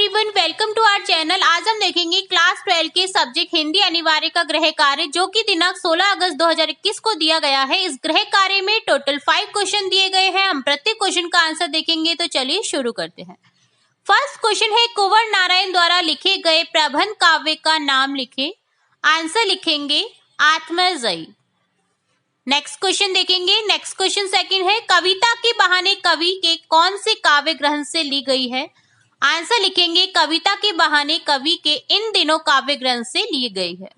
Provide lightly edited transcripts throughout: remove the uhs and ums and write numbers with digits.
Everyone, welcome to our channel. आज हम देखेंगे क्लास 12 के सब्जेक्ट हिंदी अनिवार्य का गृह कार्य जो कि दिनांक 16 अगस्त 2021 को दिया गया है। इस गृह कार्य में टोटल 5 क्वेश्चन दिए गए हैं। हम प्रत्येक क्वेश्चन का आंसर देखेंगे, तो चलिए शुरू करते हैं। फर्स्ट क्वेश्चन है, कुंवर नारायण द्वारा लिखे गए प्रबंध काव्य का नाम लिखे। आंसर लिखेंगे आत्मजयी। नेक्स्ट क्वेश्चन देखेंगे। नेक्स्ट क्वेश्चन सेकंड है, कविता के बहाने कवि के कौन से काव्य ग्रंथ से ली गई है। आंसर लिखेंगे कविता के बहाने कवि के इन दिनों काव्य ग्रंथ से ली गई है।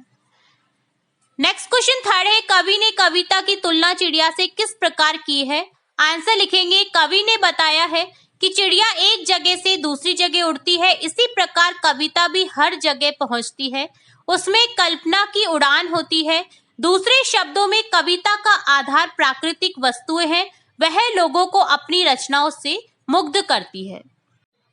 नेक्स्ट क्वेश्चन थर्ड है, कवि ने कविता की तुलना चिड़िया से किस प्रकार की है। आंसर लिखेंगे कवि ने बताया है कि चिड़िया एक जगह से दूसरी जगह उड़ती है, इसी प्रकार कविता भी हर जगह पहुंचती है, उसमें कल्पना की उड़ान होती है। दूसरे शब्दों में कविता का आधार प्राकृतिक वस्तुएं हैं, वह लोगों को अपनी रचनाओं से मुग्ध करती है।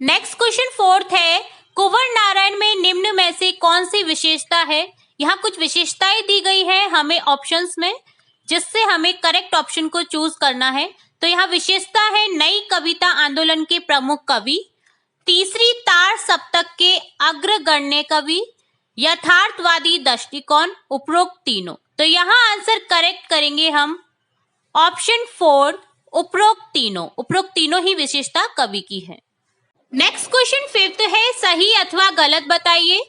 नेक्स्ट क्वेश्चन फोर्थ है, कुंवर नारायण में निम्न में से कौन सी विशेषता है। यहाँ कुछ विशेषताएं दी गई है हमें ऑप्शंस में, जिससे हमें करेक्ट ऑप्शन को चूज करना है। तो यहाँ विशेषता है नई कविता आंदोलन के प्रमुख कवि, तीसरी तार सप्तक के अग्रगण्य कवि, यथार्थवादी दृष्टिकोण, उपरोक्त तीनों। तो यहाँ आंसर करेक्ट करेंगे हम ऑप्शन 4, उपरोक्त तीनों ही विशेषता कवि की है। नेक्स्ट क्वेश्चन फिफ्थ है, सही अथवा गलत बताइए।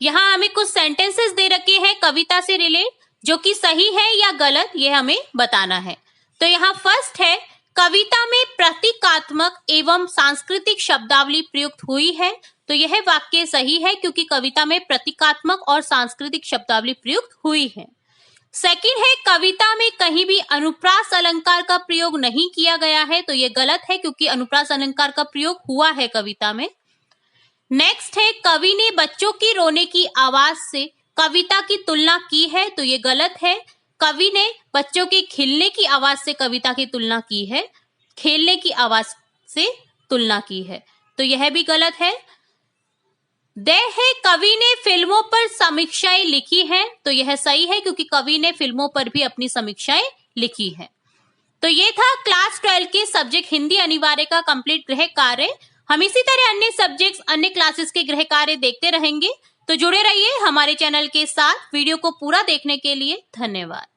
यहाँ हमें कुछ सेंटेंसेस दे रखे हैं कविता से रिलेट, जो कि सही है या गलत ये हमें बताना है। तो यहाँ फर्स्ट है, कविता में प्रतीकात्मक एवं सांस्कृतिक शब्दावली प्रयुक्त हुई है। तो यह वाक्य सही है क्योंकि कविता में प्रतीकात्मक और सांस्कृतिक शब्दावली प्रयुक्त हुई है। सेकंड है, कविता में कहीं भी अनुप्रास अलंकार का प्रयोग नहीं किया गया है। तो ये गलत है क्योंकि अनुप्रास अलंकार का प्रयोग हुआ है कविता में। नेक्स्ट है, कवि ने बच्चों की रोने की आवाज से कविता की तुलना की है। तो ये गलत है, कवि ने बच्चों के खिलने की आवाज से कविता की तुलना की है, खेलने की आवाज से तुलना की है। तो यह भी गलत है। है, कवि ने फिल्मों पर समीक्षाएं लिखी हैं। तो यह सही है क्योंकि कवि ने फिल्मों पर भी अपनी समीक्षाएं लिखी है। तो ये था क्लास 12 के सब्जेक्ट हिंदी अनिवार्य का कंप्लीट गृह कार्य। हम इसी तरह अन्य सब्जेक्ट्स, अन्य क्लासेस के गृह कार्य देखते रहेंगे। तो जुड़े रहिए हमारे चैनल के साथ। वीडियो को पूरा देखने के लिए धन्यवाद।